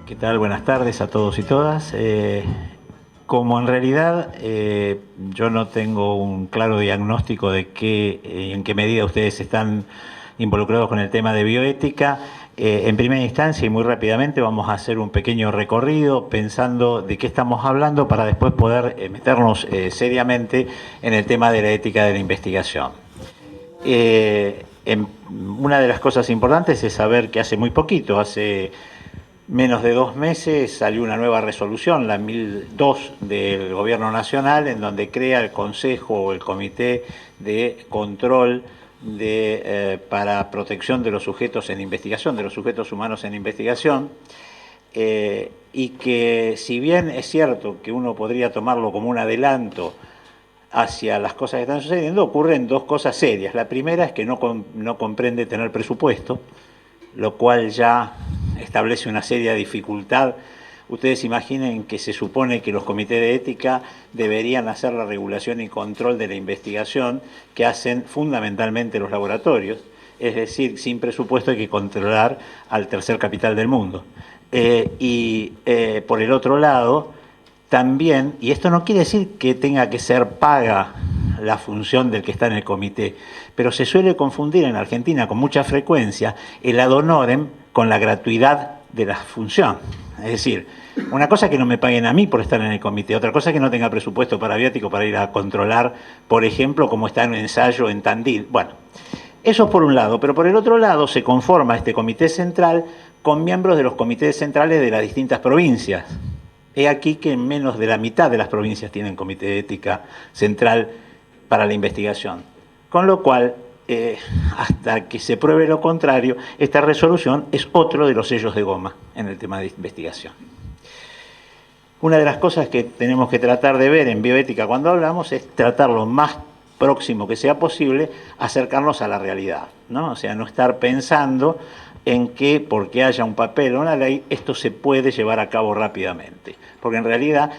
¿Qué tal? Buenas tardes a todos y todas. Como en realidad yo no tengo un claro diagnóstico de en qué medida ustedes están involucrados con el tema de bioética, en primera instancia y muy rápidamente vamos a hacer un pequeño recorrido pensando de qué estamos hablando para después poder meternos seriamente en el tema de la ética de la investigación. Una de las cosas importantes es saber que hace muy poquito, hace menos de 2 meses, salió una nueva resolución, la 1002 del Gobierno Nacional, en donde crea el Consejo o el Comité de Control para protección de los sujetos en investigación, de los sujetos humanos en investigación, y que si bien es cierto que uno podría tomarlo como un adelanto hacia las cosas que están sucediendo, ocurren dos cosas serias. La primera es que no comprende tener presupuesto, lo cual ya establece una seria dificultad. Ustedes imaginen que se supone que los comités de ética deberían hacer la regulación y control de la investigación que hacen fundamentalmente los laboratorios, es decir, sin presupuesto hay que controlar al tercer capital del mundo. Por el otro lado, también, y esto no quiere decir que tenga que ser paga la función del que está en el comité, pero se suele confundir en Argentina con mucha frecuencia el ad honorem con la gratuidad de la función. Es decir, una cosa es que no me paguen a mí por estar en el comité, otra cosa es que no tenga presupuesto para biótico para ir a controlar, por ejemplo, cómo está en un ensayo en Tandil. Bueno, eso es por un lado, pero por el otro lado se conforma este comité central con miembros de los comités centrales de las distintas provincias. He aquí que menos de la mitad de las provincias tienen comité de ética central para la investigación. Con lo cual, hasta que se pruebe lo contrario, esta resolución es otro de los sellos de goma en el tema de investigación. Una de las cosas que tenemos que tratar de ver en bioética cuando hablamos es tratar lo más próximo que sea posible, acercarnos a la realidad, ¿no? O sea, no estar pensando en que porque haya un papel o una ley, esto se puede llevar a cabo rápidamente. Porque en realidad,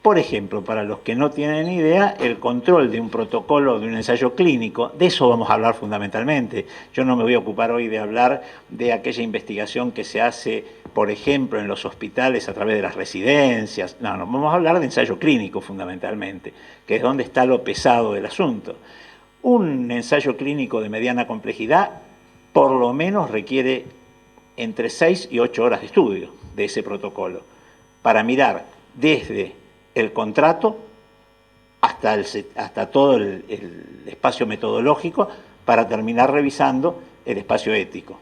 por ejemplo, para los que no tienen idea, el control de un protocolo, de un ensayo clínico, de eso vamos a hablar fundamentalmente. Yo no me voy a ocupar hoy de hablar de aquella investigación que se hace, por ejemplo, en los hospitales a través de las residencias. No, vamos a hablar de ensayo clínico fundamentalmente, que es donde está lo pesado del asunto. Un ensayo clínico de mediana complejidad por lo menos requiere entre 6 y 8 horas de estudio de ese protocolo, para mirar desde el contrato hasta todo el espacio metodológico, para terminar revisando el espacio ético.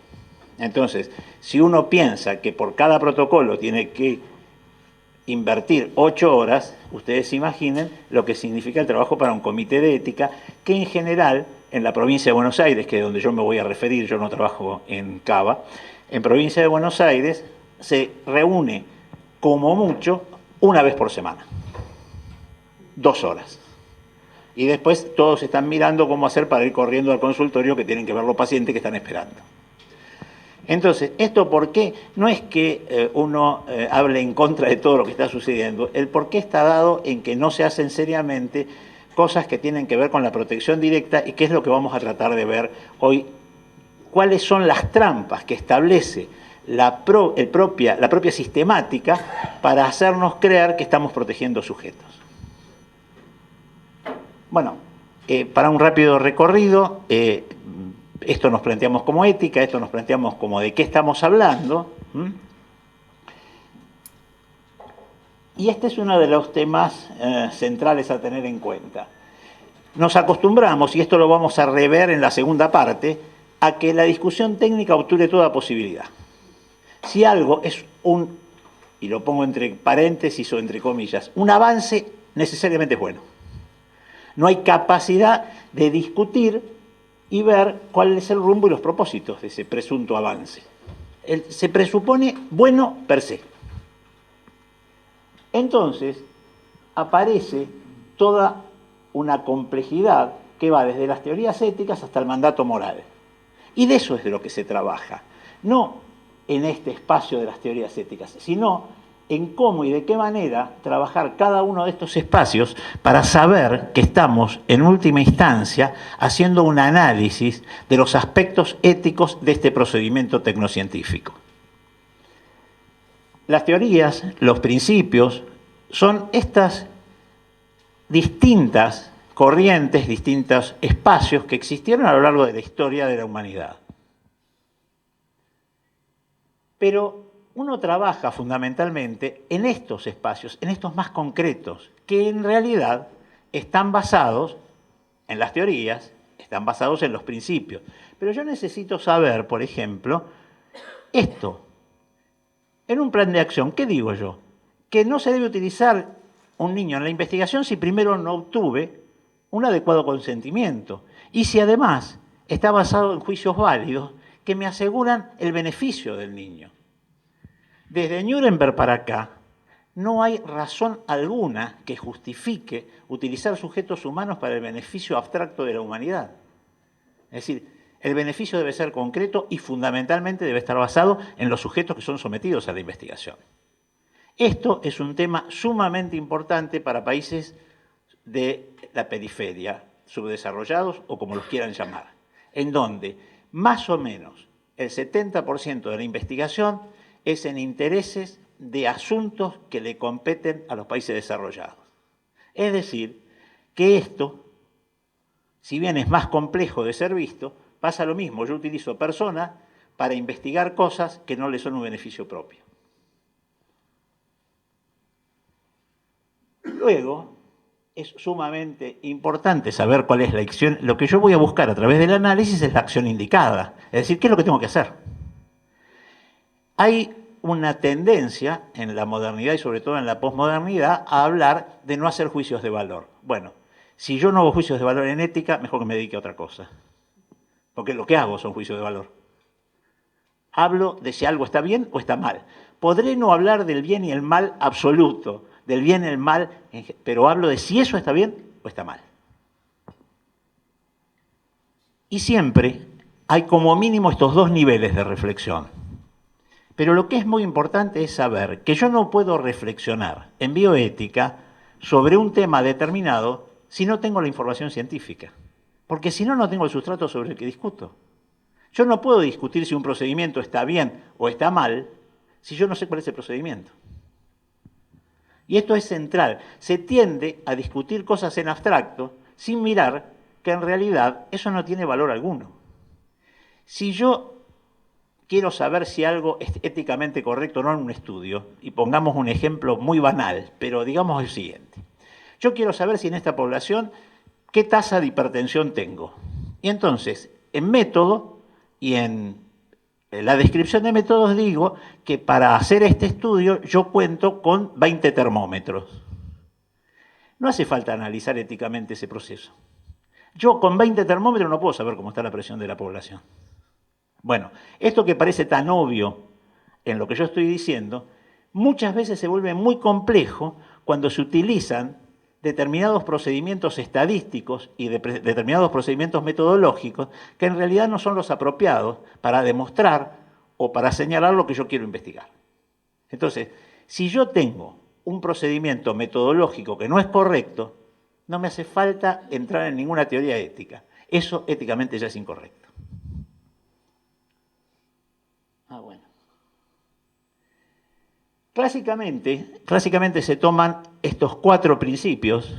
Entonces, si uno piensa que por cada protocolo tiene que invertir 8 horas, ustedes imaginen lo que significa el trabajo para un comité de ética, que en general, en la provincia de Buenos Aires, que es donde yo me voy a referir, yo no trabajo en Cava, en provincia de Buenos Aires se reúne como mucho una vez por semana, 2 horas. Y después todos están mirando cómo hacer para ir corriendo al consultorio, que tienen que ver los pacientes que están esperando. Entonces, ¿esto por qué? No es que uno hable en contra de todo lo que está sucediendo. El por qué está dado en que no se hacen seriamente cosas que tienen que ver con la protección directa, y qué es lo que vamos a tratar de ver hoy. ¿Cuáles son las trampas que establece la propia sistemática para hacernos creer que estamos protegiendo sujetos? Bueno, para un rápido recorrido, esto nos planteamos como ética, esto nos planteamos como de qué estamos hablando. Y este es uno de los temas centrales a tener en cuenta. Nos acostumbramos, y esto lo vamos a rever en la segunda parte, a que la discusión técnica obture toda posibilidad. Si algo es y lo pongo entre paréntesis o entre comillas, un avance, necesariamente es bueno. No hay capacidad de discutir y ver cuál es el rumbo y los propósitos de ese presunto avance. Se presupone bueno per se. Entonces, aparece toda una complejidad que va desde las teorías éticas hasta el mandato moral. Y de eso es de lo que se trabaja. No en este espacio de las teorías éticas, sino en cómo y de qué manera trabajar cada uno de estos espacios para saber que estamos, en última instancia, haciendo un análisis de los aspectos éticos de este procedimiento tecnocientífico. las teorías, los principios, son estas distintas corrientes, distintos espacios que existieron a lo largo de la historia de la humanidad. Pero uno trabaja fundamentalmente en estos espacios, en estos más concretos, que en realidad están basados en las teorías, están basados en los principios. Pero yo necesito saber, por ejemplo, esto. En un plan de acción, ¿qué digo yo? Que no se debe utilizar un niño en la investigación si primero no obtuve un adecuado consentimiento y si además está basado en juicios válidos que me aseguran el beneficio del niño. Desde Nuremberg para acá, no hay razón alguna que justifique utilizar sujetos humanos para el beneficio abstracto de la humanidad. Es decir, el beneficio debe ser concreto y fundamentalmente debe estar basado en los sujetos que son sometidos a la investigación. Esto es un tema sumamente importante para países de la periferia, subdesarrollados o como los quieran llamar, en donde más o menos el 70% de la investigación es en intereses de asuntos que le competen a los países desarrollados. Es decir, que esto, si bien es más complejo de ser visto, pasa lo mismo. Yo utilizo personas para investigar cosas que no le son un beneficio propio. Luego, es sumamente importante saber cuál es la acción. Lo que yo voy a buscar a través del análisis es la acción indicada. Es decir, ¿qué es lo que tengo que hacer? Hay una tendencia en la modernidad y sobre todo en la posmodernidad a hablar de no hacer juicios de valor. Bueno, si yo no hago juicios de valor en ética, mejor que me dedique a otra cosa. Porque lo que hago son juicios de valor. Hablo de si algo está bien o está mal. Podré no hablar del bien y el mal absoluto, del bien y el mal, pero hablo de si eso está bien o está mal. Y siempre hay como mínimo estos dos niveles de reflexión. Pero lo que es muy importante es saber que yo no puedo reflexionar en bioética sobre un tema determinado si no tengo la información científica. Porque si no, no tengo el sustrato sobre el que discuto. Yo no puedo discutir si un procedimiento está bien o está mal si yo no sé cuál es el procedimiento. Y esto es central. Se tiende a discutir cosas en abstracto sin mirar que en realidad eso no tiene valor alguno. Si yo quiero saber si algo es éticamente correcto o no en un estudio, y pongamos un ejemplo muy banal, pero digamos el siguiente. Yo quiero saber si en esta población qué tasa de hipertensión tengo. Y entonces, en método y en la descripción de métodos digo que para hacer este estudio yo cuento con 20 termómetros. No hace falta analizar éticamente ese proceso. Yo con 20 termómetros no puedo saber cómo está la presión de la población. Bueno, esto que parece tan obvio en lo que yo estoy diciendo, muchas veces se vuelve muy complejo cuando se utilizan determinados procedimientos estadísticos y determinados procedimientos metodológicos que en realidad no son los apropiados para demostrar o para señalar lo que yo quiero investigar. Entonces, si yo tengo un procedimiento metodológico que no es correcto, no me hace falta entrar en ninguna teoría ética. Eso éticamente ya es incorrecto. Bueno. Clásicamente se toman estos 4 principios,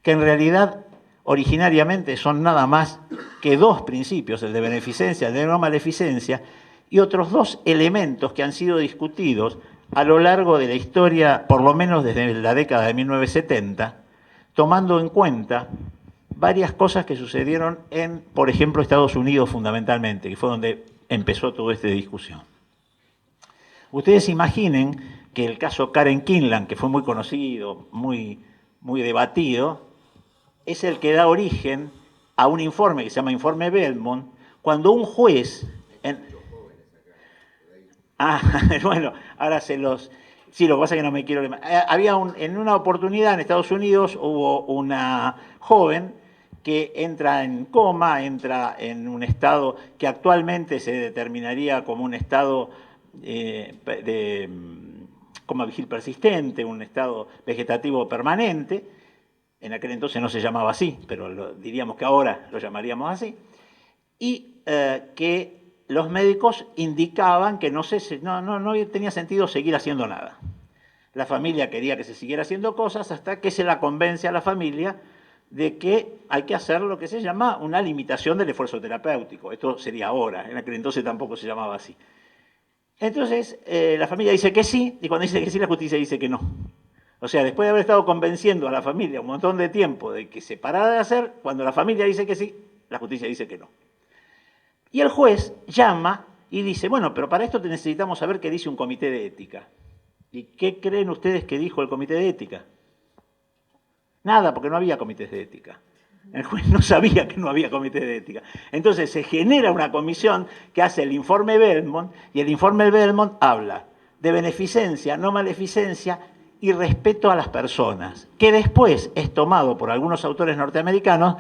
que en realidad originariamente son nada más que 2 principios, el de beneficencia, el de no maleficencia, y otros 2 elementos que han sido discutidos a lo largo de la historia, por lo menos desde la década de 1970, tomando en cuenta varias cosas que sucedieron en, por ejemplo, Estados Unidos fundamentalmente, que fue donde empezó toda esta discusión. Ustedes imaginen que el caso Karen Kinlan, que fue muy conocido, muy debatido, es el que da origen a un informe que se llama Informe Belmont, cuando un juez... bueno, ahora se los... Sí, lo que pasa es que no me quiero... en una oportunidad en Estados Unidos hubo una joven que entra en coma, entra en un estado que actualmente se determinaría como un estado de coma vigil persistente, un estado vegetativo permanente. En aquel entonces no se llamaba así, pero diríamos que ahora lo llamaríamos así. Y que los médicos indicaban que no tenía sentido seguir haciendo nada. La familia quería que se siguiera haciendo cosas hasta que se la convence a la familia de que hay que hacer lo que se llama una limitación del esfuerzo terapéutico. Esto sería ahora, en aquel entonces tampoco se llamaba así. Entonces, la familia dice que sí, y cuando dice que sí, la justicia dice que no. O sea, después de haber estado convenciendo a la familia un montón de tiempo de que se parara de hacer, cuando la familia dice que sí, la justicia dice que no. Y el juez llama y dice, bueno, pero para esto necesitamos saber qué dice un comité de ética. ¿Y qué creen ustedes que dijo el comité de ética? Nada, porque no había comités de ética. El juez no sabía que no había comité de ética. Entonces se genera una comisión que hace el informe Belmont, y el informe Belmont habla de beneficencia, no maleficencia y respeto a las personas, que después es tomado por algunos autores norteamericanos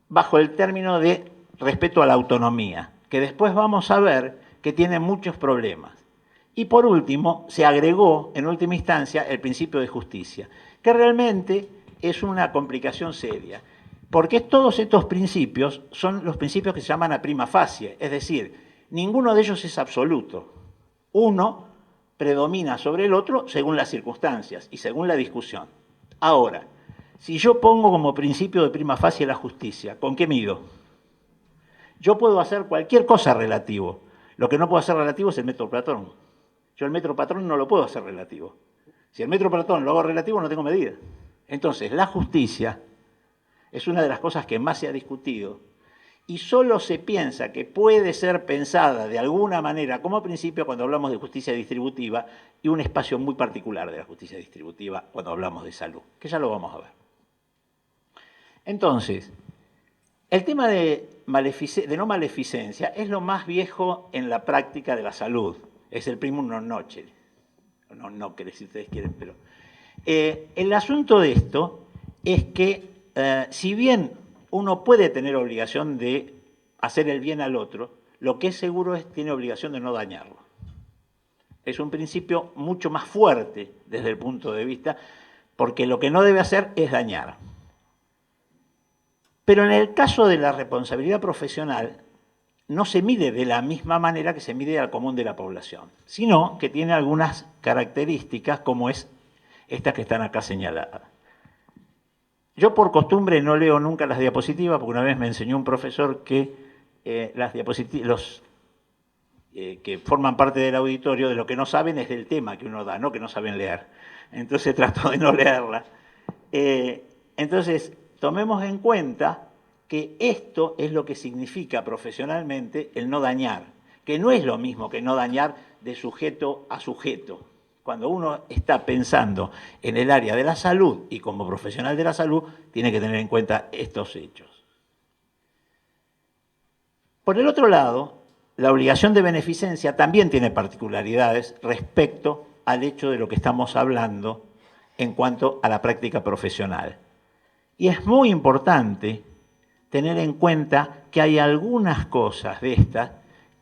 bajo el término de respeto a la autonomía, que después vamos a ver que tiene muchos problemas. Y por último, se agregó en última instancia el principio de justicia, que realmente es una complicación seria, porque todos estos principios son los principios que se llaman a prima facie, es decir, ninguno de ellos es absoluto. Uno predomina sobre el otro según las circunstancias y según la discusión. Ahora, si yo pongo como principio de prima facie la justicia, ¿con qué mido? Yo puedo hacer cualquier cosa relativo. Lo que no puedo hacer relativo es el método Platón. Yo el metro patrón no lo puedo hacer relativo. Si el metro patrón lo hago relativo, no tengo medida. Entonces, la justicia es una de las cosas que más se ha discutido y solo se piensa que puede ser pensada de alguna manera como principio cuando hablamos de justicia distributiva y un espacio muy particular de la justicia distributiva cuando hablamos de salud, que ya lo vamos a ver. Entonces, el tema de no maleficencia es lo más viejo en la práctica de la salud. Es el primum non nocere. No nocere, si ustedes quieren, pero... el asunto de esto es que, si bien uno puede tener obligación de hacer el bien al otro, lo que es seguro es que tiene obligación de no dañarlo. Es un principio mucho más fuerte desde el punto de vista, porque lo que no debe hacer es dañar. Pero en el caso de la responsabilidad profesional, no se mide de la misma manera que se mide al común de la población, sino que tiene algunas características como es estas que están acá señaladas. Yo por costumbre no leo nunca las diapositivas, porque una vez me enseñó un profesor que las diapositivas, que forman parte del auditorio, de lo que no saben es del tema que uno da, no que no saben leer. Entonces trato de no leerla. Entonces, tomemos en cuenta que esto es lo que significa profesionalmente el no dañar, que no es lo mismo que no dañar de sujeto a sujeto. Cuando uno está pensando en el área de la salud y como profesional de la salud, tiene que tener en cuenta estos hechos. Por el otro lado, la obligación de beneficencia también tiene particularidades respecto al hecho de lo que estamos hablando en cuanto a la práctica profesional. Y es muy importante tener en cuenta que hay algunas cosas de estas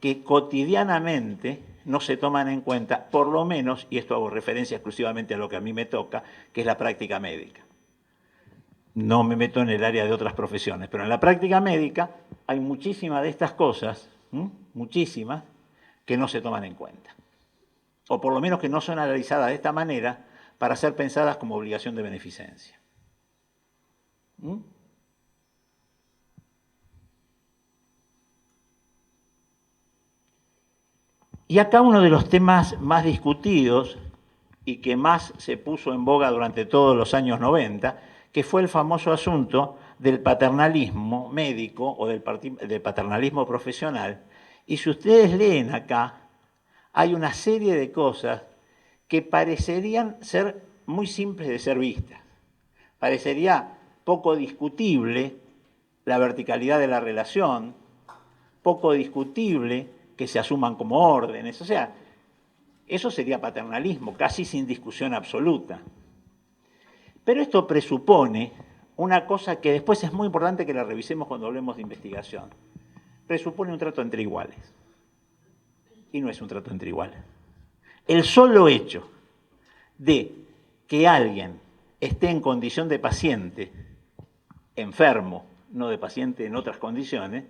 que cotidianamente no se toman en cuenta, por lo menos, y esto hago referencia exclusivamente a lo que a mí me toca, que es la práctica médica. No me meto en el área de otras profesiones, pero en la práctica médica hay muchísimas de estas cosas, muchísimas, que no se toman en cuenta. O por lo menos que no son analizadas de esta manera para ser pensadas como obligación de beneficencia. Y acá uno de los temas más discutidos y que más se puso en boga durante todos los años 90, que fue el famoso asunto del paternalismo médico o del paternalismo profesional. Y si ustedes leen acá, hay una serie de cosas que parecerían ser muy simples de ser vistas. Parecería poco discutible la verticalidad de la relación, poco discutible que se asuman como órdenes. O sea, eso sería paternalismo, casi sin discusión absoluta. Pero esto presupone una cosa que después es muy importante que la revisemos cuando hablemos de investigación. Presupone un trato entre iguales. Y no es un trato entre iguales. El solo hecho de que alguien esté en condición de paciente enfermo, no de paciente en otras condiciones,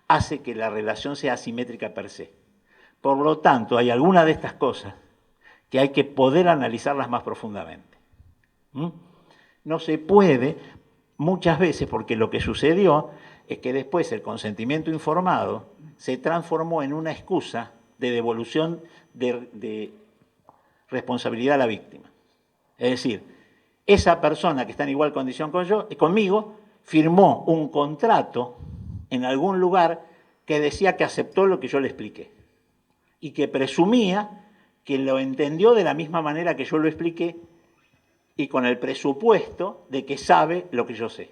hace que la relación sea asimétrica per se. Por lo tanto, hay algunas de estas cosas que hay que poder analizarlas más profundamente. No se puede muchas veces, porque lo que sucedió es que después el consentimiento informado se transformó en una excusa de devolución de responsabilidad a la víctima. Es decir, esa persona que está en igual condición conmigo firmó un contrato en algún lugar que decía que aceptó lo que yo le expliqué y que presumía que lo entendió de la misma manera que yo lo expliqué y con el presupuesto de que sabe lo que yo sé.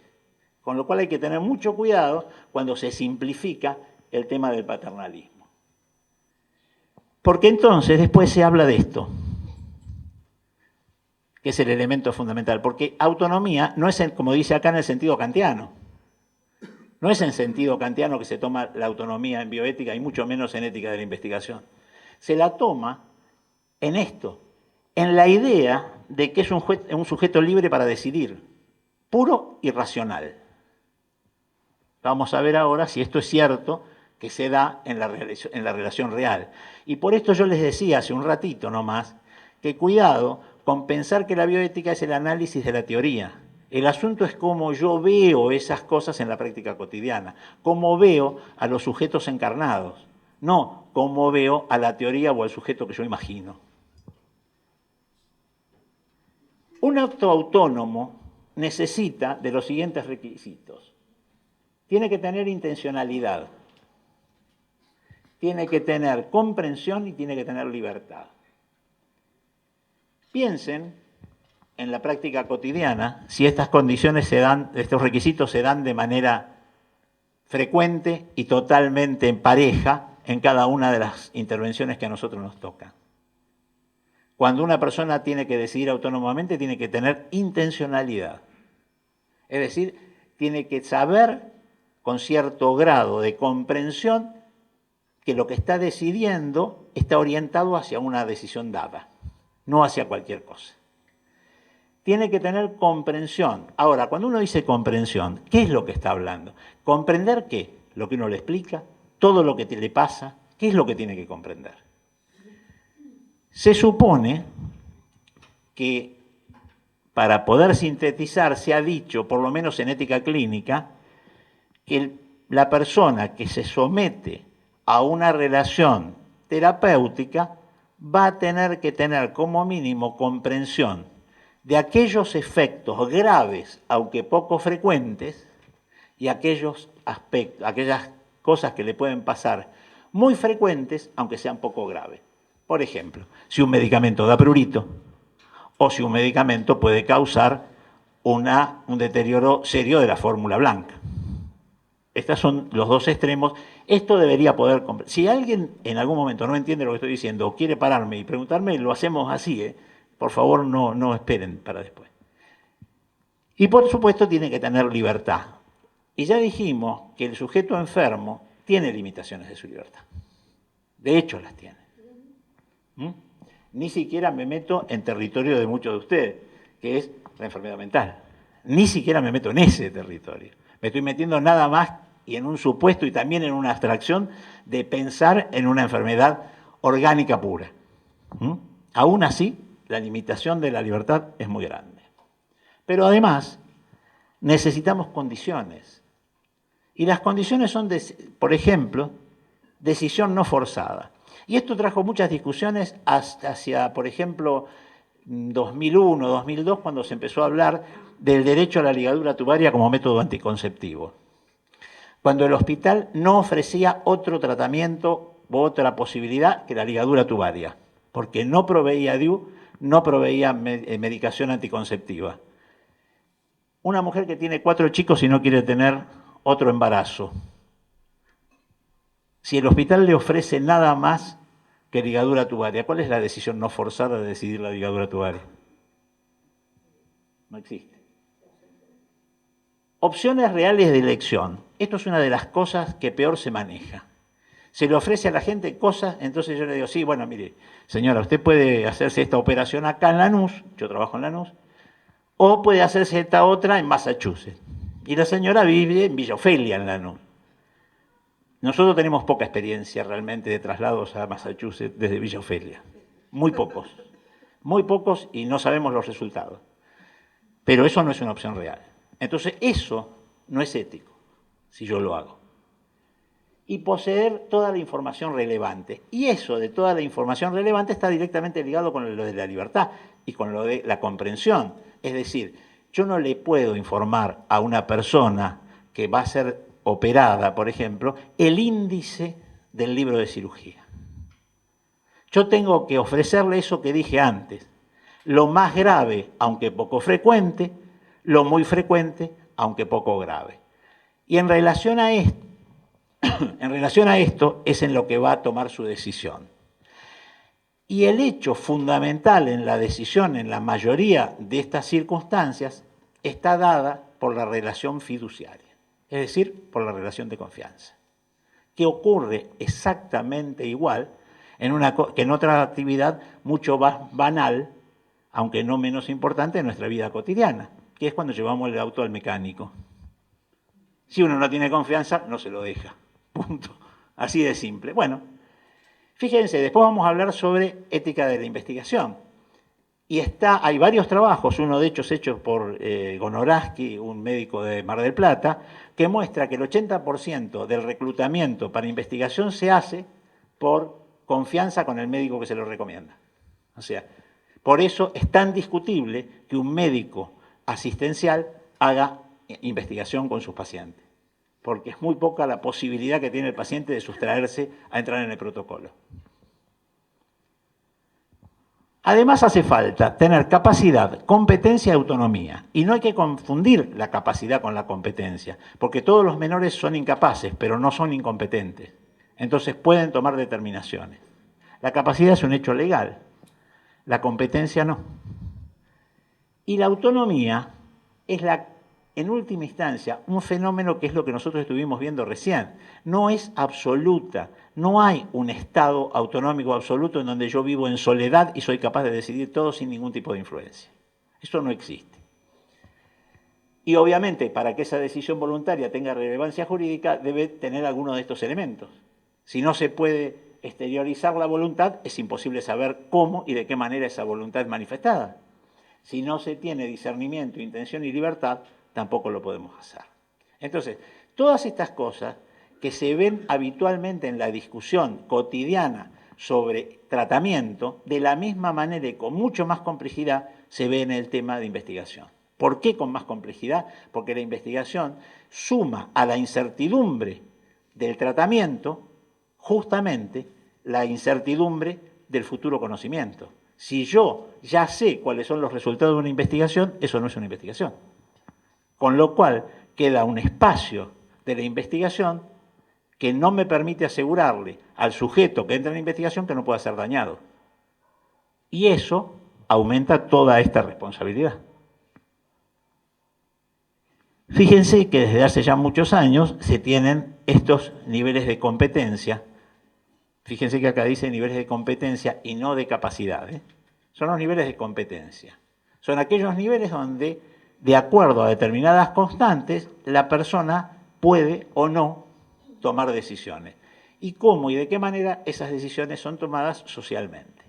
Con lo cual hay que tener mucho cuidado cuando se simplifica el tema del paternalismo. Porque entonces después se habla de esto, que es el elemento fundamental, porque autonomía no es, como dice acá, en el sentido kantiano. No es en sentido kantiano que se toma la autonomía en bioética y mucho menos en ética de la investigación. Se la toma en esto, en la idea de que es un sujeto libre para decidir, puro y racional. Vamos a ver ahora si esto es cierto que se da en la relación real. Y por esto yo les decía hace un ratito nomás, que cuidado con pensar que la bioética es el análisis de la teoría. El asunto es cómo yo veo esas cosas en la práctica cotidiana, cómo veo a los sujetos encarnados, no cómo veo a la teoría o al sujeto que yo imagino. Un acto autónomo necesita de los siguientes requisitos. Tiene que tener intencionalidad, tiene que tener comprensión y tiene que tener libertad. Piensen en la práctica cotidiana si estas condiciones se dan, estos requisitos se dan de manera frecuente y totalmente en pareja en cada una de las intervenciones que a nosotros nos tocan. Cuando una persona tiene que decidir autónomamente, tiene que tener intencionalidad. Es decir, tiene que saber con cierto grado de comprensión que lo que está decidiendo está orientado hacia una decisión dada, no hacia cualquier cosa. Tiene que tener comprensión. Ahora, cuando uno dice comprensión, ¿qué es lo que está hablando? ¿Comprender qué? Lo que uno le explica, todo lo que le pasa, ¿qué es lo que tiene que comprender? Se supone que para poder sintetizar se ha dicho, por lo menos en ética clínica, que la persona que se somete a una relación terapéutica va a tener que tener como mínimo comprensión de aquellos efectos graves, aunque poco frecuentes, y aquellos aspectos, aquellas cosas que le pueden pasar muy frecuentes, aunque sean poco graves. Por ejemplo, si un medicamento da prurito, o si un medicamento puede causar un deterioro serio de la fórmula blanca. Estos son los dos extremos. Esto debería poder... Si alguien en algún momento no entiende lo que estoy diciendo o quiere pararme y preguntarme, lo hacemos así, Por favor, no esperen para después. Y por supuesto tiene que tener libertad. Y ya dijimos que el sujeto enfermo tiene limitaciones de su libertad. De hecho las tiene. Ni siquiera me meto en territorio de muchos de ustedes, que es la enfermedad mental. Ni siquiera me meto en ese territorio. Me estoy metiendo nada más y en un supuesto y también en una abstracción de pensar en una enfermedad orgánica pura. Aún así, la limitación de la libertad es muy grande. Pero además, necesitamos condiciones. Y las condiciones son, por ejemplo, decisión no forzada. Y esto trajo muchas discusiones hacia, por ejemplo, 2001, 2002, cuando se empezó a hablar del derecho a la ligadura tubaria como método anticonceptivo. Cuando el hospital no ofrecía otro tratamiento u otra posibilidad que la ligadura tubaria, porque no proveía DIU, no proveía medicación anticonceptiva. Una mujer que tiene 4 chicos y no quiere tener otro embarazo. Si el hospital le ofrece nada más que ligadura tubaria, ¿cuál es la decisión no forzada de decidir la ligadura tubaria? No existe. Opciones reales de elección. Esto es una de las cosas que peor se maneja. Se le ofrece a la gente cosas, entonces yo le digo, sí, bueno, mire, señora, usted puede hacerse esta operación acá en Lanús, yo trabajo en Lanús, o puede hacerse esta otra en Massachusetts. Y la señora vive en Villa Ofelia, en Lanús. Nosotros tenemos poca experiencia realmente de traslados a Massachusetts desde Villa Ofelia. Muy pocos y no sabemos los resultados. Pero eso no es una opción real. Entonces eso no es ético, si yo lo hago. Y poseer toda la información relevante. Y eso de toda la información relevante está directamente ligado con lo de la libertad y con lo de la comprensión. Es decir, yo no le puedo informar a una persona que va a ser operada, por ejemplo, el índice del libro de cirugía. Yo tengo que ofrecerle eso que dije antes. Lo más grave, aunque poco frecuente, lo muy frecuente, aunque poco grave. Y en relación a esto, es en lo que va a tomar su decisión. Y el hecho fundamental en la decisión, en la mayoría de estas circunstancias, está dada por la relación fiduciaria, es decir, por la relación de confianza, que ocurre exactamente igual que en otra actividad mucho más banal, aunque no menos importante, en nuestra vida cotidiana, que es cuando llevamos el auto al mecánico. Si uno no tiene confianza, no se lo deja. Punto. Así de simple. Bueno, fíjense, después vamos a hablar sobre ética de la investigación. Y hay varios trabajos, uno de ellos hecho por Gonoransky, un médico de Mar del Plata, que muestra que el 80% del reclutamiento para investigación se hace por confianza con el médico que se lo recomienda. O sea, por eso es tan discutible que un médico asistencial haga investigación con sus pacientes, porque es muy poca la posibilidad que tiene el paciente de sustraerse a entrar en el protocolo. Además hace falta tener capacidad, competencia y autonomía. Y no hay que confundir la capacidad con la competencia, porque todos los menores son incapaces, pero no son incompetentes. Entonces pueden tomar determinaciones. La capacidad es un hecho legal, la competencia no. Y la autonomía es en última instancia, un fenómeno que es lo que nosotros estuvimos viendo recién. No es absoluta, no hay un estado autonómico absoluto en donde yo vivo en soledad y soy capaz de decidir todo sin ningún tipo de influencia. Eso no existe. Y obviamente, para que esa decisión voluntaria tenga relevancia jurídica, debe tener alguno de estos elementos. Si no se puede exteriorizar la voluntad, es imposible saber cómo y de qué manera esa voluntad es manifestada. Si no se tiene discernimiento, intención y libertad, tampoco lo podemos hacer. Entonces, todas estas cosas que se ven habitualmente en la discusión cotidiana sobre tratamiento, de la misma manera y con mucho más complejidad, se ve en el tema de investigación. ¿Por qué con más complejidad? Porque la investigación suma a la incertidumbre del tratamiento justamente la incertidumbre del futuro conocimiento. Si yo ya sé cuáles son los resultados de una investigación, eso no es una investigación. Con lo cual queda un espacio de la investigación que no me permite asegurarle al sujeto que entra en la investigación que no pueda ser dañado. Y eso aumenta toda esta responsabilidad. Fíjense que desde hace ya muchos años se tienen estos niveles de competencia. Fíjense que acá dice niveles de competencia y no de capacidad. Son los niveles de competencia. Son aquellos niveles donde, de acuerdo a determinadas constantes, la persona puede o no tomar decisiones. Y cómo y de qué manera esas decisiones son tomadas socialmente.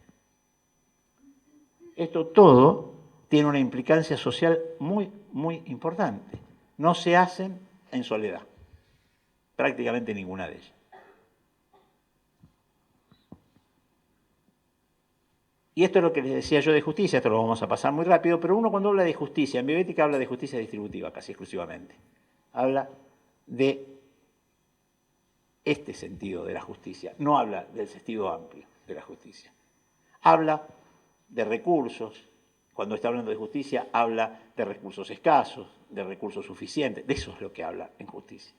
Esto todo tiene una implicancia social muy, muy importante. No se hacen en soledad, prácticamente ninguna de ellas. Y esto es lo que les decía yo de justicia, esto lo vamos a pasar muy rápido, pero uno cuando habla de justicia, en bioética habla de justicia distributiva casi exclusivamente. Habla de este sentido de la justicia, no habla del sentido amplio de la justicia. Habla de recursos, cuando está hablando de justicia, habla de recursos escasos, de recursos suficientes, de eso es lo que habla en justicia.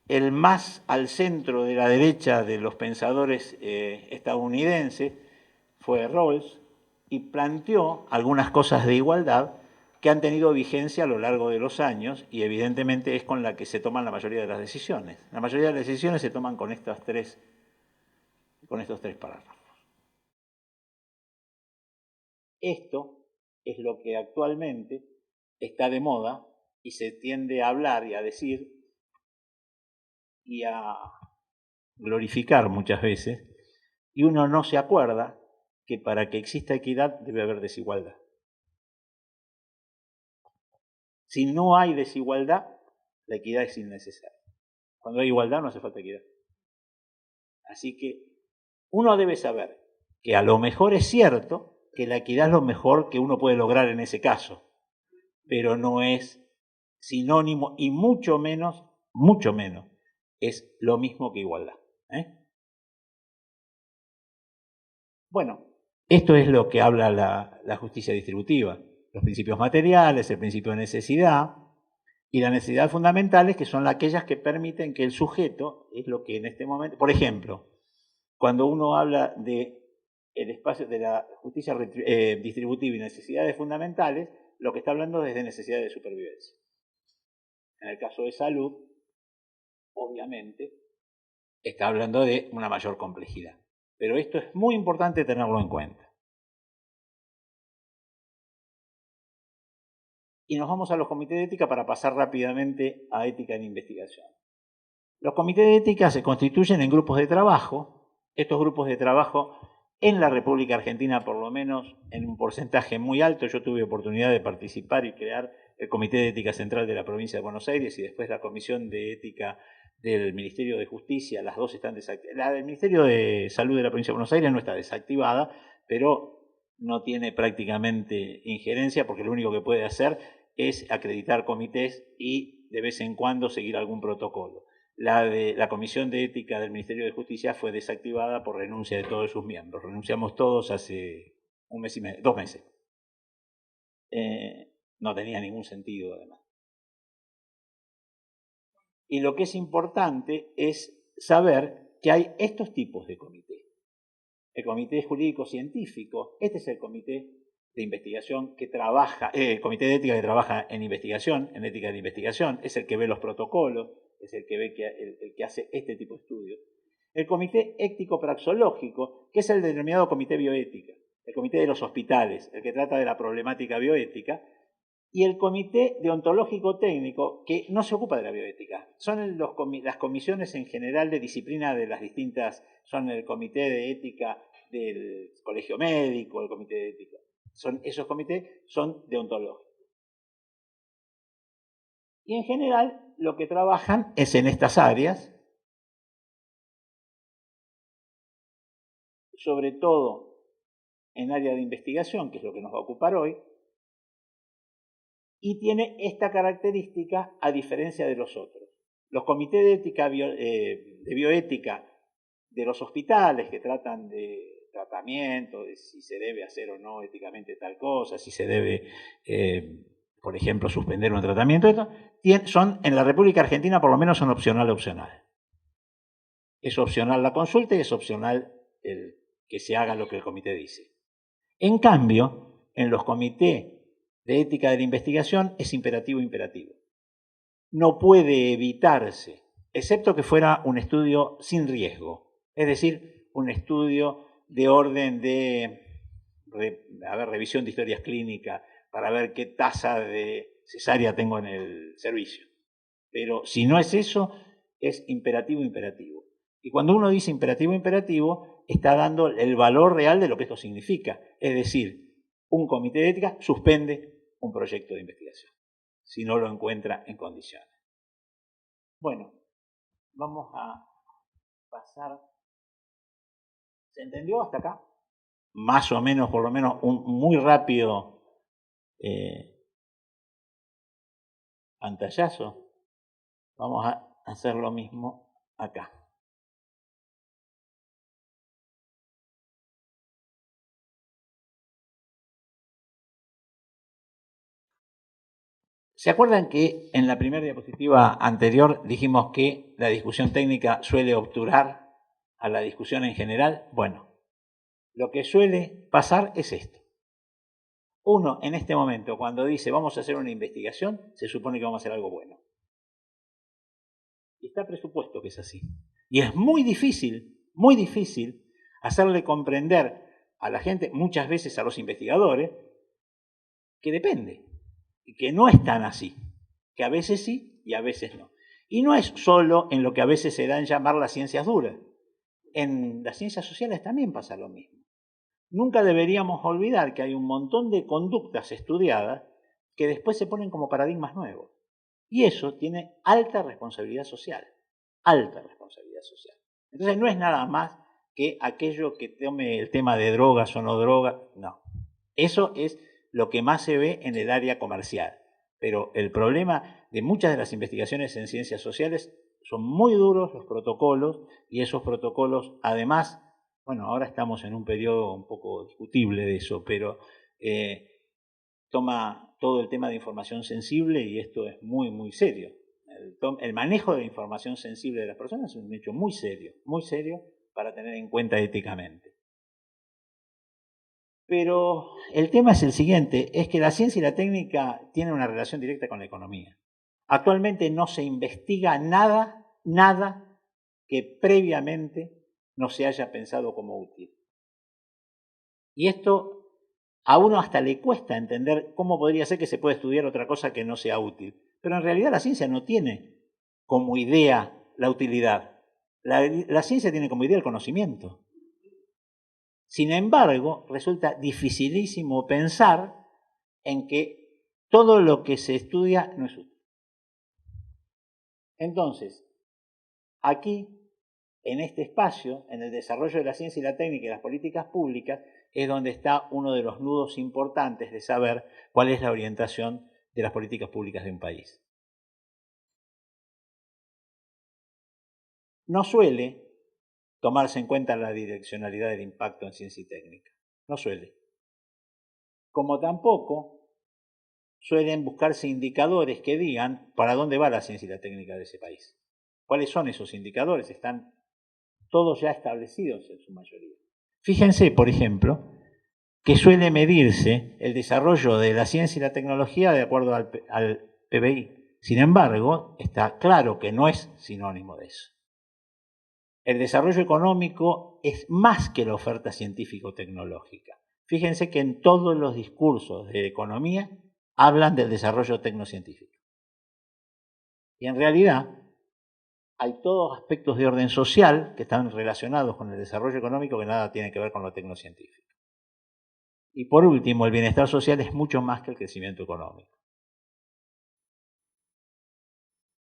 El más al centro de la derecha de los pensadores estadounidenses fue Rawls y planteó algunas cosas de igualdad que han tenido vigencia a lo largo de los años y evidentemente es con la que se toman la mayoría de las decisiones. La mayoría de las decisiones se toman con estos tres parágrafos. Esto es lo que actualmente está de moda y se tiende a hablar y a decir y a glorificar muchas veces, y uno no se acuerda que para que exista equidad debe haber desigualdad. Si no hay desigualdad, la equidad es innecesaria. Cuando hay igualdad no hace falta equidad. Así que uno debe saber que a lo mejor es cierto que la equidad es lo mejor que uno puede lograr en ese caso, pero no es sinónimo y mucho menos, es lo mismo que igualdad. Bueno, esto es lo que habla la justicia distributiva. Los principios materiales, el principio de necesidad y las necesidades fundamentales, que son aquellas que permiten que el sujeto, es lo que en este momento, por ejemplo, cuando uno habla de el espacio de la justicia distributiva y necesidades fundamentales, lo que está hablando es de necesidades de supervivencia. En el caso de salud, obviamente, está hablando de una mayor complejidad. Pero esto es muy importante tenerlo en cuenta. Y nos vamos a los comités de ética para pasar rápidamente a ética en investigación. Los comités de ética se constituyen en grupos de trabajo. Estos grupos de trabajo en la República Argentina, por lo menos en un porcentaje muy alto, yo tuve oportunidad de participar y crear el Comité de Ética Central de la Provincia de Buenos Aires y después la Comisión de Ética del Ministerio de Justicia. Las dos están desactivadas. La del Ministerio de Salud de la Provincia de Buenos Aires no está desactivada, pero no tiene prácticamente injerencia porque lo único que puede hacer es acreditar comités y de vez en cuando seguir algún protocolo. La de la Comisión de Ética del Ministerio de Justicia fue desactivada por renuncia de todos sus miembros. Renunciamos todos hace un mes y medio, 2 meses. No tenía ningún sentido, además. Y lo que es importante es saber que hay estos tipos de comité. El comité jurídico-científico, este es el comité de investigación que trabaja, el comité de ética que trabaja en investigación, en ética de investigación, es el que ve los protocolos, es el que ve el que hace este tipo de estudios. El comité ético-praxológico, que es el denominado comité bioética, el comité de los hospitales, el que trata de la problemática bioética, y el comité deontológico técnico, que no se ocupa de la bioética. Son las comisiones en general de disciplina de las distintas, son el comité de ética del colegio médico, el comité de ética. Esos comités son deontológicos. Y en general lo que trabajan es en estas áreas, sobre todo en área de investigación, que es lo que nos va a ocupar hoy, y tiene esta característica a diferencia de los otros. Los comités de ética de bioética de los hospitales que tratan de tratamiento, de si se debe hacer o no éticamente tal cosa, si se debe, por ejemplo, suspender un tratamiento, son en la República Argentina por lo menos son opcional. Es opcional la consulta y es opcional el que se haga lo que el comité dice. En cambio, en los comités de ética de la investigación es imperativo. No puede evitarse, excepto que fuera un estudio sin riesgo, es decir, un estudio de orden de revisión de historias clínicas para ver qué tasa de cesárea tengo en el servicio. Pero si no es eso, es imperativo. Y cuando uno dice imperativo, está dando el valor real de lo que esto significa. Es decir, un comité de ética suspende un proyecto de investigación si no lo encuentra en condiciones. Bueno, vamos a pasar. ¿Se entendió hasta acá? Más o menos, por lo menos, un muy rápido pantallazo. Vamos a hacer lo mismo acá. ¿Se acuerdan que en la primera diapositiva anterior dijimos que la discusión técnica suele obturar a la discusión en general? Bueno, lo que suele pasar es esto. Uno, en este momento, cuando dice vamos a hacer una investigación, se supone que vamos a hacer algo bueno. Y está presupuesto que es así. Y es muy difícil hacerle comprender a la gente, muchas veces a los investigadores, que depende, y que no es tan así, que a veces sí y a veces no. Y no es solo en lo que a veces se da en llamar las ciencias duras. En las ciencias sociales también pasa lo mismo. Nunca deberíamos olvidar que hay un montón de conductas estudiadas que después se ponen como paradigmas nuevos. Y eso tiene alta responsabilidad social. Alta responsabilidad social. Entonces no es nada más que aquello que tome el tema de drogas o no drogas. No. Eso es lo que más se ve en el área comercial. Pero el problema de muchas de las investigaciones en ciencias sociales son muy duros los protocolos, y esos protocolos, además, bueno, ahora estamos en un periodo un poco discutible de eso, pero toma todo el tema de información sensible, y esto es muy, muy serio. El manejo de la información sensible de las personas es un hecho muy serio para tener en cuenta éticamente. Pero el tema es el siguiente, es que la ciencia y la técnica tienen una relación directa con la economía. Actualmente no se investiga nada que previamente no se haya pensado como útil. Y esto a uno hasta le cuesta entender cómo podría ser que se pueda estudiar otra cosa que no sea útil. Pero en realidad la ciencia no tiene como idea la utilidad. La ciencia tiene como idea el conocimiento. Sin embargo, resulta dificilísimo pensar en que todo lo que se estudia no es útil. Entonces, aquí, en este espacio, en el desarrollo de la ciencia y la técnica y las políticas públicas, es donde está uno de los nudos importantes de saber cuál es la orientación de las políticas públicas de un país. No suele tomarse en cuenta la direccionalidad del impacto en ciencia y técnica. No suele. Como tampoco suelen buscarse indicadores que digan para dónde va la ciencia y la técnica de ese país. ¿Cuáles son esos indicadores? Están todos ya establecidos en su mayoría. Fíjense, por ejemplo, que suele medirse el desarrollo de la ciencia y la tecnología de acuerdo al PBI. Sin embargo, está claro que no es sinónimo de eso. El desarrollo económico es más que la oferta científico-tecnológica. Fíjense que en todos los discursos de economía hablan del desarrollo tecnocientífico. Y en realidad hay todos aspectos de orden social que están relacionados con el desarrollo económico que nada tienen que ver con lo tecnocientífico. Y por último, el bienestar social es mucho más que el crecimiento económico.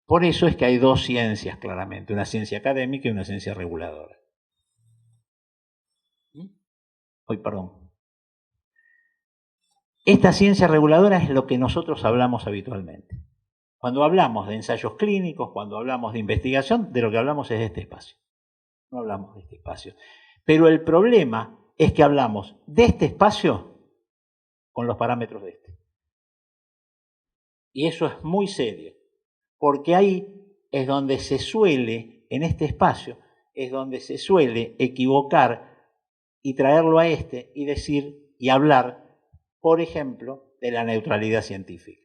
Por eso es que hay dos ciencias claramente, una ciencia académica y una ciencia reguladora. Esta ciencia reguladora es lo que nosotros hablamos habitualmente. Cuando hablamos de ensayos clínicos, cuando hablamos de investigación, de lo que hablamos es de este espacio. No hablamos de este espacio. Pero el problema es que hablamos de este espacio con los parámetros de este. Y eso es muy serio, porque ahí es donde se suele, en este espacio, es donde se suele equivocar y traerlo a este y decir y hablar, por ejemplo, de la neutralidad científica.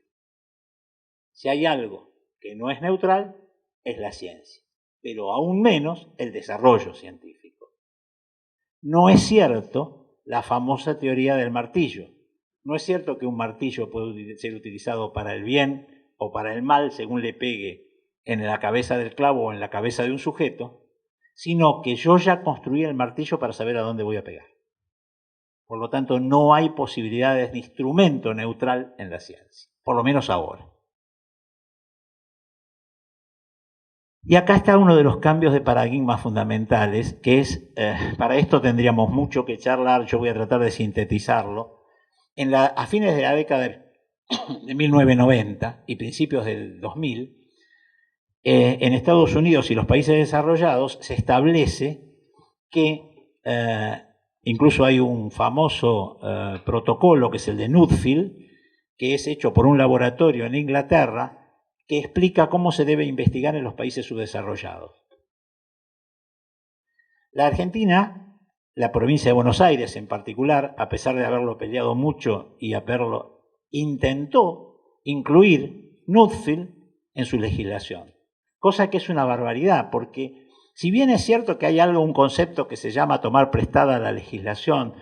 Si hay algo que no es neutral, es la ciencia, pero aún menos el desarrollo científico. No es cierto la famosa teoría del martillo. No es cierto que un martillo puede ser utilizado para el bien o para el mal según le pegue en la cabeza del clavo o en la cabeza de un sujeto, sino que yo ya construí el martillo para saber a dónde voy a pegar. Por lo tanto, no hay posibilidades de instrumento neutral en la ciencia, por lo menos ahora. Y acá está uno de los cambios de paradigma fundamentales, que es, para esto tendríamos mucho que charlar, yo voy a tratar de sintetizarlo. A fines de la década de 1990 y principios del 2000, en Estados Unidos y los países desarrollados se establece que incluso hay un famoso protocolo que es el de Nuffield, que es hecho por un laboratorio en Inglaterra que explica cómo se debe investigar en los países subdesarrollados. La Argentina, la provincia de Buenos Aires en particular, a pesar de haberlo peleado mucho y intentó incluir Nuffield en su legislación, cosa que es una barbaridad, porque si bien es cierto que hay un concepto que se llama tomar prestada la legislación,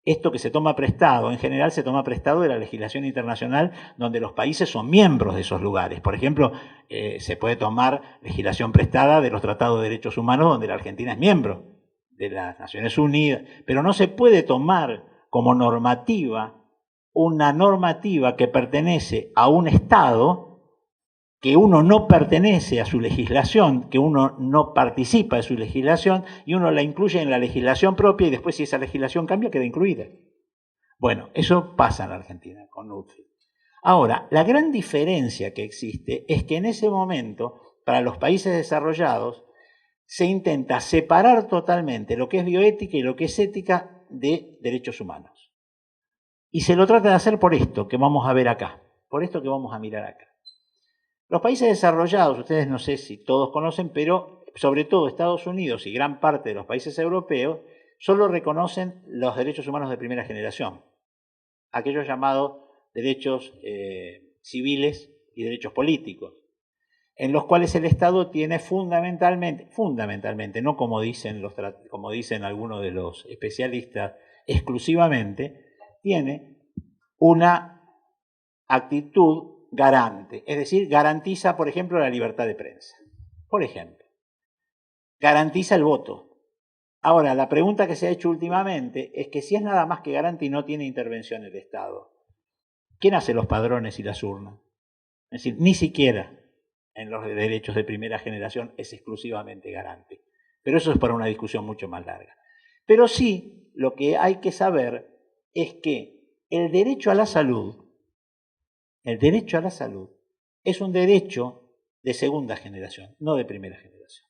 Esto que se toma prestado, en general se toma prestado de la legislación internacional donde los países son miembros de esos lugares. Por ejemplo, se puede tomar legislación prestada de los tratados de derechos humanos donde la Argentina es miembro de las Naciones Unidas, pero no se puede tomar como normativa una normativa que pertenece a un Estado que uno no pertenece a su legislación, que uno no participa de su legislación, y uno la incluye en la legislación propia y después si esa legislación cambia queda incluida. Bueno, eso pasa en la Argentina con UTFIL. Ahora, la gran diferencia que existe es que en ese momento, para los países desarrollados, se intenta separar totalmente lo que es bioética y lo que es ética de derechos humanos. Y se lo trata de hacer por esto que vamos a ver acá, por esto que vamos a mirar acá. Los países desarrollados, ustedes no sé si todos conocen, pero sobre todo Estados Unidos y gran parte de los países europeos, solo reconocen los derechos humanos de primera generación, aquellos llamados derechos civiles y derechos políticos, en los cuales el Estado tiene fundamentalmente, no como dicen algunos de los especialistas, exclusivamente, tiene una actitud garante, es decir, garantiza, por ejemplo, la libertad de prensa. Por ejemplo, garantiza el voto. Ahora, la pregunta que se ha hecho últimamente es que si es nada más que garante y no tiene intervención el Estado, ¿quién hace los padrones y las urnas? Es decir, ni siquiera en los derechos de primera generación es exclusivamente garante. Pero eso es para una discusión mucho más larga. Pero sí, lo que hay que saber es que el derecho a la salud es un derecho de segunda generación, no de primera generación.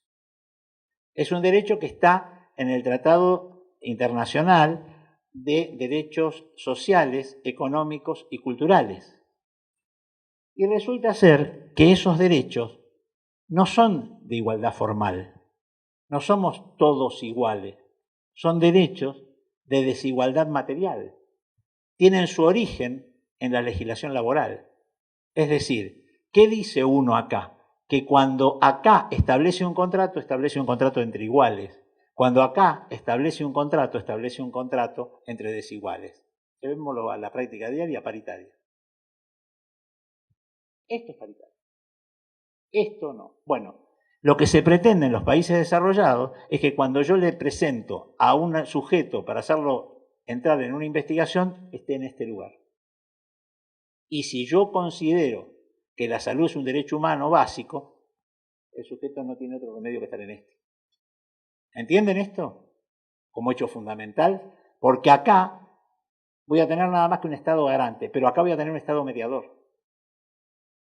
Es un derecho que está en el Tratado Internacional de Derechos Sociales, Económicos y Culturales. Y resulta ser que esos derechos no son de igualdad formal, no somos todos iguales, son derechos de desigualdad material. Tienen su origen en la legislación laboral. Es decir, ¿qué dice uno acá? Que cuando acá establece un contrato entre iguales. Cuando acá establece un contrato entre desiguales. Llevémoslo a la práctica diaria paritaria. Esto es paritario. Esto no. Bueno, lo que se pretende en los países desarrollados es que cuando yo le presento a un sujeto para hacerlo entrar en una investigación, esté en este lugar. Y si yo considero que la salud es un derecho humano básico, el sujeto no tiene otro remedio que estar en este. ¿Entienden esto? Como hecho fundamental, porque acá voy a tener nada más que un Estado garante, pero acá voy a tener un Estado mediador.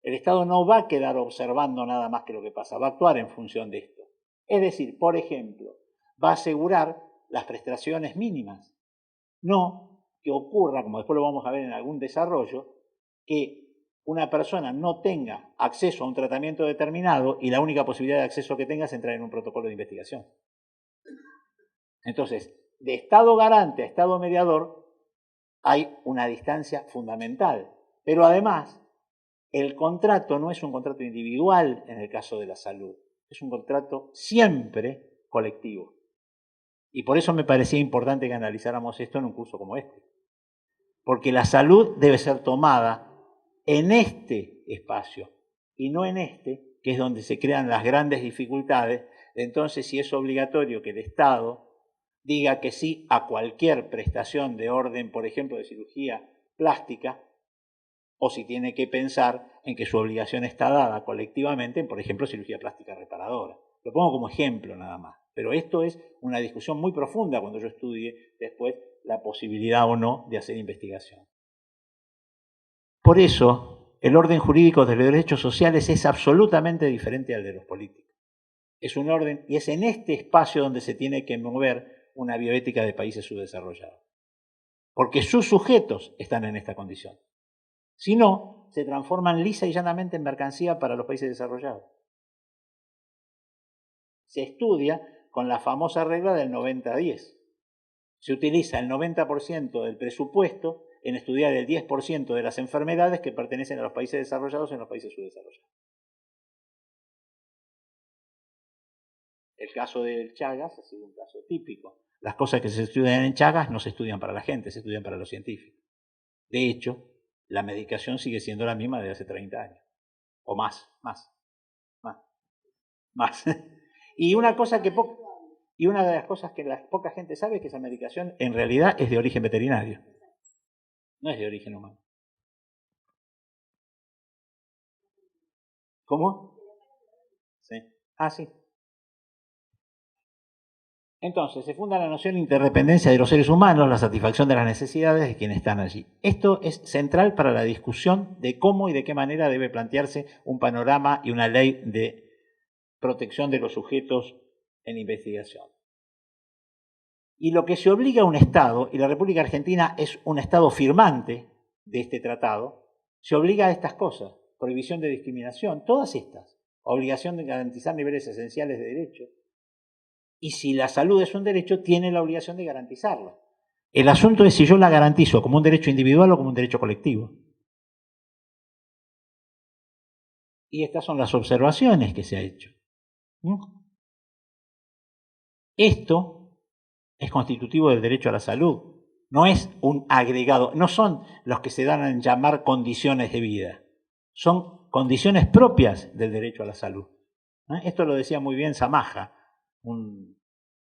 El Estado no va a quedar observando nada más que lo que pasa, va a actuar en función de esto. Es decir, por ejemplo, va a asegurar las prestaciones mínimas. No que ocurra, como después lo vamos a ver en algún desarrollo, que una persona no tenga acceso a un tratamiento determinado y la única posibilidad de acceso que tenga es entrar en un protocolo de investigación. Entonces, de Estado garante a Estado mediador hay una distancia fundamental. Pero además, el contrato no es un contrato individual en el caso de la salud, es un contrato siempre colectivo. Y por eso me parecía importante que analizáramos esto en un curso como este. Porque la salud debe ser tomada en este espacio y no en este, que es donde se crean las grandes dificultades. Entonces, si es obligatorio que el Estado diga que sí a cualquier prestación de orden, por ejemplo, de cirugía plástica, o si tiene que pensar en que su obligación está dada colectivamente en, por ejemplo, cirugía plástica reparadora. Lo pongo como ejemplo nada más, pero esto es una discusión muy profunda cuando yo estudie después la posibilidad o no de hacer investigación. Por eso, el orden jurídico de los derechos sociales es absolutamente diferente al de los políticos. Es un orden, y es en este espacio donde se tiene que mover una bioética de países subdesarrollados. Porque sus sujetos están en esta condición. Si no, se transforman lisa y llanamente en mercancía para los países desarrollados. Se estudia con la famosa regla del 90-10. Se utiliza el 90% del presupuesto en estudiar el 10% de las enfermedades que pertenecen a los países desarrollados en los países subdesarrollados. El caso del Chagas ha sido un caso típico. Las cosas que se estudian en Chagas no se estudian para la gente, se estudian para los científicos. De hecho, la medicación sigue siendo la misma de hace 30 años. O más. Y una de las cosas que la poca gente sabe es que esa medicación en realidad es de origen veterinario. No es de origen humano. ¿Cómo? Sí. Sí. Entonces, se funda la noción de interdependencia de los seres humanos, la satisfacción de las necesidades de quienes están allí. Esto es central para la discusión de cómo y de qué manera debe plantearse un panorama y una ley de protección de los sujetos en investigación. Y lo que se obliga a un Estado, y la República Argentina es un Estado firmante de este tratado, se obliga a estas cosas: prohibición de discriminación, todas estas, obligación de garantizar niveles esenciales de derecho, y si la salud es un derecho, tiene la obligación de garantizarla. El asunto es si yo la garantizo como un derecho individual o como un derecho colectivo. Y estas son las observaciones que se ha hecho. Esto es constitutivo del derecho a la salud. No es un agregado, no son los que se dan a llamar condiciones de vida. Son condiciones propias del derecho a la salud. Esto lo decía muy bien Zamaja, un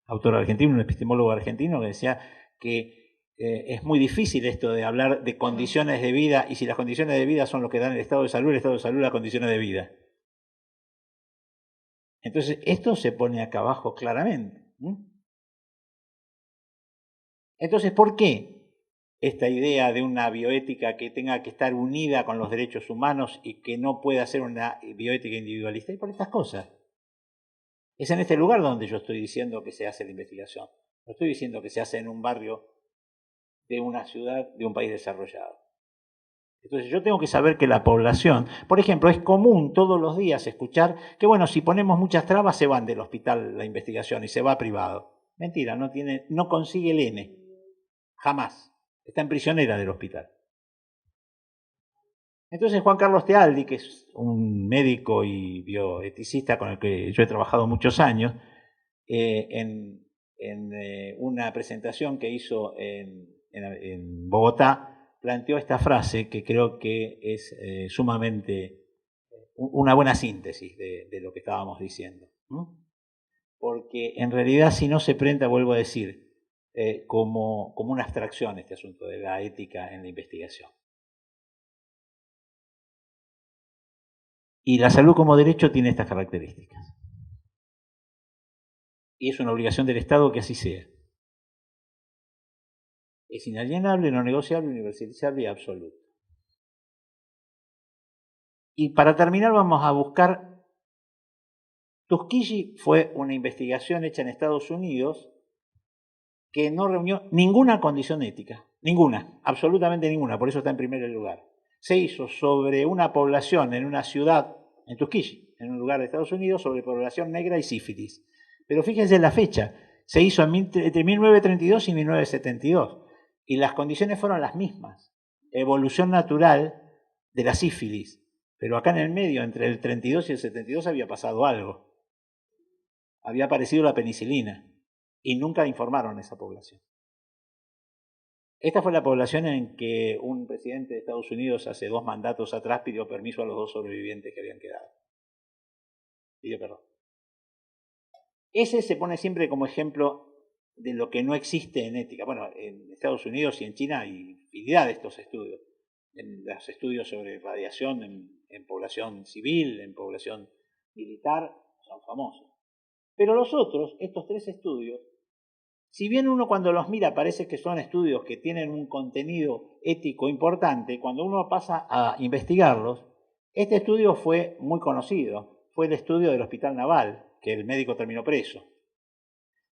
autor argentino, un epistemólogo argentino, que decía que es muy difícil esto de hablar de condiciones de vida, y si las condiciones de vida son lo que dan el estado de salud las condiciones de vida. Entonces, esto se pone acá abajo claramente. Entonces, ¿por qué esta idea de una bioética que tenga que estar unida con los derechos humanos y que no pueda ser una bioética individualista? Y por estas cosas. Es en este lugar donde yo estoy diciendo que se hace la investigación. No estoy diciendo que se hace en un barrio de una ciudad de un país desarrollado. Entonces yo tengo que saber que la población, por ejemplo, es común todos los días escuchar que, bueno, si ponemos muchas trabas se van del hospital la investigación y se va privado. Mentira, no consigue el N. Jamás. Está en prisionera del hospital. Entonces Juan Carlos Tealdi, que es un médico y bioeticista con el que yo he trabajado muchos años, en una presentación que hizo en Bogotá, planteó esta frase que creo que es sumamente una buena síntesis de lo que estábamos diciendo. Porque en realidad, si no se prenda, vuelvo a decir, como una abstracción este asunto de la ética en la investigación. Y la salud como derecho tiene estas características. Y es una obligación del Estado que así sea. Es inalienable, no negociable, universalizable y absoluto. Y para terminar vamos a buscar... Tuskegee fue una investigación hecha en Estados Unidos que no reunió ninguna condición ética. Ninguna, absolutamente ninguna, por eso está en primer lugar. Se hizo sobre una población en una ciudad, en Tuskegee, en un lugar de Estados Unidos, sobre población negra y sífilis. Pero fíjense en la fecha, se hizo entre 1932 y 1972, y las condiciones fueron las mismas. Evolución natural de la sífilis, pero acá en el medio, entre el 32 y el 72, había pasado algo. Había aparecido la penicilina, y nunca informaron a esa población. Esta fue la población en que un presidente de Estados Unidos hace 2 mandatos atrás pidió permiso a los 2 sobrevivientes que habían quedado. Pidió perdón. Ese se pone siempre como ejemplo de lo que no existe en ética. Bueno, en Estados Unidos y en China hay infinidad de estos estudios. En los estudios sobre radiación en población civil, en población militar, son famosos. Pero los otros, estos 3 estudios, si bien uno cuando los mira parece que son estudios que tienen un contenido ético importante, cuando uno pasa a investigarlos, este estudio fue muy conocido. Fue el estudio del Hospital Naval, que el médico terminó preso,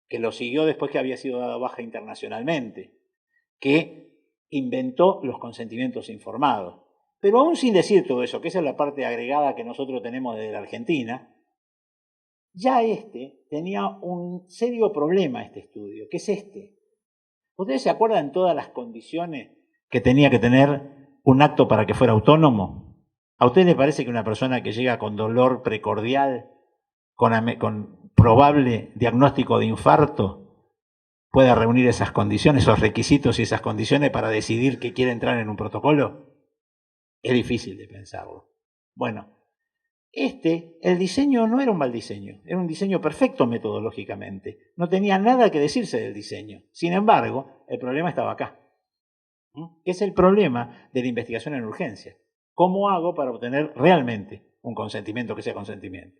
que lo siguió después que había sido dado baja internacionalmente, que inventó los consentimientos informados. Pero aún sin decir todo eso, que esa es la parte agregada que nosotros tenemos desde la Argentina, ya tenía un serio problema, este estudio, que es este. ¿Ustedes se acuerdan todas las condiciones que tenía que tener un acto para que fuera autónomo? ¿A ustedes les parece que una persona que llega con dolor precordial, con probable diagnóstico de infarto, pueda reunir esas condiciones, esos requisitos y esas condiciones para decidir que quiere entrar en un protocolo? Es difícil de pensarlo. Bueno, el diseño no era un mal diseño, era un diseño perfecto metodológicamente. No tenía nada que decirse del diseño. Sin embargo, el problema estaba acá. ¿Qué es el problema de la investigación en urgencia? ¿Cómo hago para obtener realmente un consentimiento que sea consentimiento?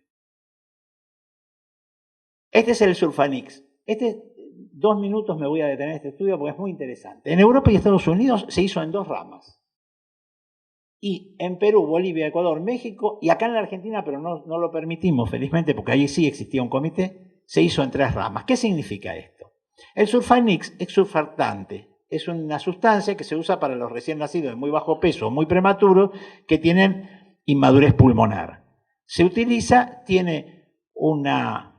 Este es el Surfanix. 2 minutos me voy a detener en este estudio porque es muy interesante. En Europa y Estados Unidos se hizo en 2 ramas. Y en Perú, Bolivia, Ecuador, México, y acá en la Argentina, pero no lo permitimos, felizmente, porque allí sí existía un comité, se hizo en 3 ramas. ¿Qué significa esto? El Surfanix es surfactante. Es una sustancia que se usa para los recién nacidos de muy bajo peso o muy prematuros que tienen inmadurez pulmonar. Se utiliza, tiene una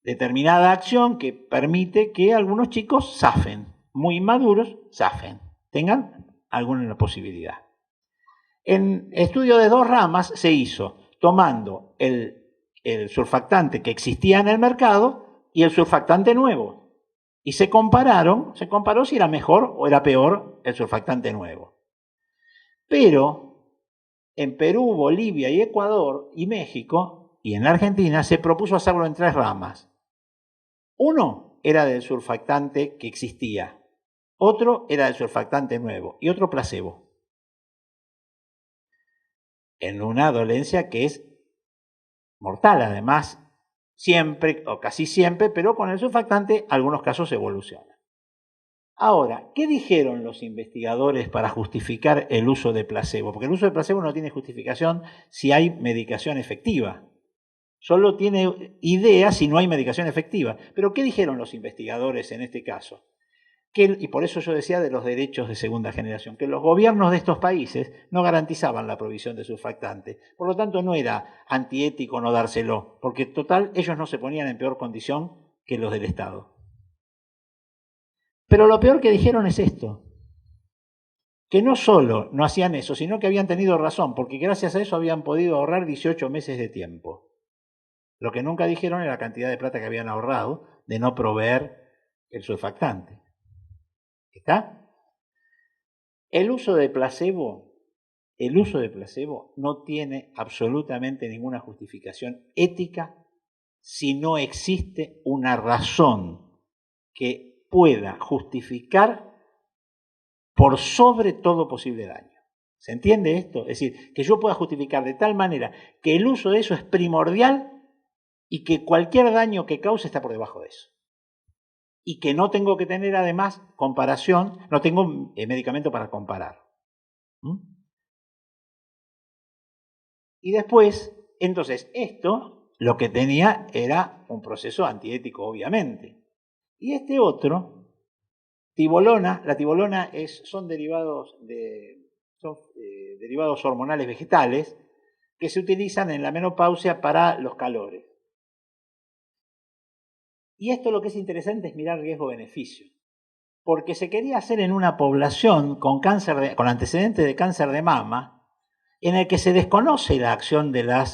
determinada acción que permite que algunos chicos zafen, muy inmaduros, zafen, tengan alguna posibilidad. En estudio de 2 ramas se hizo tomando el surfactante que existía en el mercado y el surfactante nuevo. Y se comparó si era mejor o era peor el surfactante nuevo. Pero en Perú, Bolivia y Ecuador y México y en la Argentina se propuso hacerlo en 3 ramas. Uno era del surfactante que existía, otro era del surfactante nuevo y otro placebo. En una dolencia que es mortal, además, siempre o casi siempre, pero con el surfactante algunos casos evolucionan. Ahora, ¿qué dijeron los investigadores para justificar el uso de placebo? Porque el uso de placebo no tiene justificación si hay medicación efectiva. Solo tiene idea si no hay medicación efectiva. Pero ¿qué dijeron los investigadores en este caso? Y por eso yo decía de los derechos de segunda generación, que los gobiernos de estos países no garantizaban la provisión de surfactante. Por lo tanto, no era antiético no dárselo, porque total, ellos no se ponían en peor condición que los del Estado. Pero lo peor que dijeron es esto, que no solo no hacían eso, sino que habían tenido razón, porque gracias a eso habían podido ahorrar 18 meses de tiempo. Lo que nunca dijeron era la cantidad de plata que habían ahorrado de no proveer el surfactante. ¿Está? El uso de placebo no tiene absolutamente ninguna justificación ética si no existe una razón que pueda justificar por sobre todo posible daño. ¿Se entiende esto? Es decir, que yo pueda justificar de tal manera que el uso de eso es primordial y que cualquier daño que cause está por debajo de eso. Y que no tengo que tener además comparación, no tengo medicamento para comparar. Y después, entonces, esto lo que tenía era un proceso antiético, obviamente. Y este otro, tibolona, la tibolona son derivados hormonales vegetales que se utilizan en la menopausia para los calores. Y esto lo que es interesante es mirar riesgo-beneficio, porque se quería hacer en una población con antecedentes de cáncer de mama, en el que se desconoce la acción de la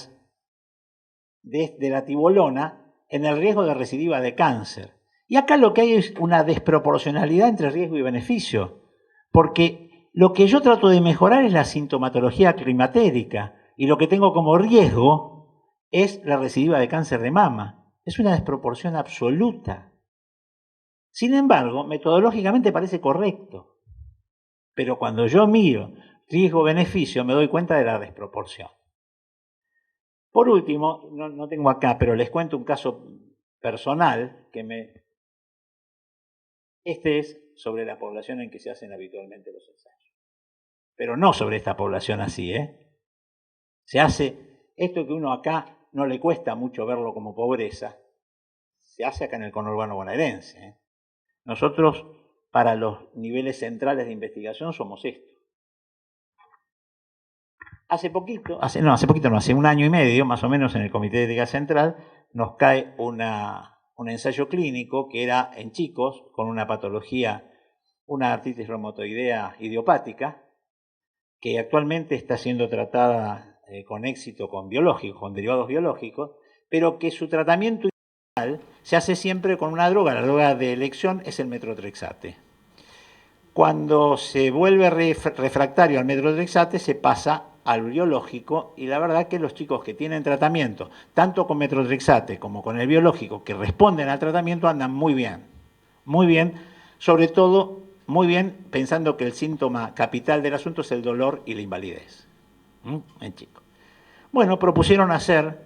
tibolona en el riesgo de recidiva de cáncer. Y acá lo que hay es una desproporcionalidad entre riesgo y beneficio, porque lo que yo trato de mejorar es la sintomatología climatérica y lo que tengo como riesgo es la recidiva de cáncer de mama. Es una desproporción absoluta. Sin embargo, metodológicamente parece correcto, pero cuando yo miro riesgo-beneficio me doy cuenta de la desproporción. Por último, no tengo acá, pero les cuento un caso personal Este es sobre la población en que se hacen habitualmente los ensayos. Pero no sobre esta población así, Se hace esto que uno acá no le cuesta mucho verlo como pobreza, se hace acá en el conurbano bonaerense. Nosotros, para los niveles centrales de investigación, somos esto. Hace 1 año y medio, más o menos, en el Comité de Ética Central, nos cae un ensayo clínico que era en chicos con una patología, una artritis reumatoidea idiopática, que actualmente está siendo tratada con éxito con derivados biológicos, pero que su tratamiento inicial se hace siempre con una droga, la droga de elección es el metotrexate. Cuando se vuelve refractario al metotrexate, se pasa al biológico, y la verdad que los chicos que tienen tratamiento, tanto con metotrexate como con el biológico, que responden al tratamiento, andan muy bien, sobre todo muy bien pensando que el síntoma capital del asunto es el dolor y la invalidez. En chico. Bueno, propusieron hacer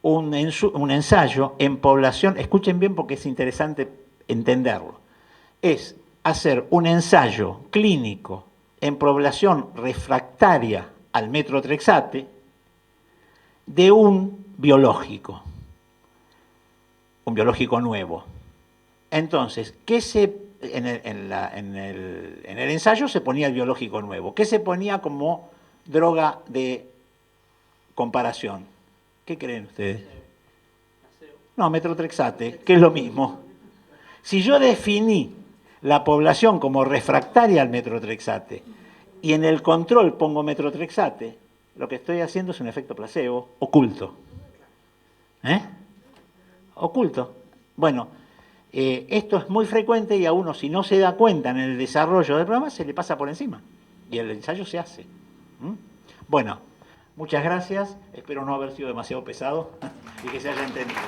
un ensayo en población, escuchen bien porque es interesante entenderlo, es hacer un ensayo clínico en población refractaria al metotrexate de un biológico nuevo. Entonces, en el ensayo se ponía el biológico nuevo. ¿Qué se ponía como droga de comparación? ¿Qué creen ustedes? No, metotrexate, que es lo mismo. Si yo definí la población como refractaria al metotrexate y en el control pongo metotrexate, lo que estoy haciendo es un efecto placebo oculto. Oculto. Bueno, esto es muy frecuente y a uno, si no se da cuenta en el desarrollo del programa, se le pasa por encima y el ensayo se hace. Bueno, muchas gracias. Espero no haber sido demasiado pesado y que se haya entendido.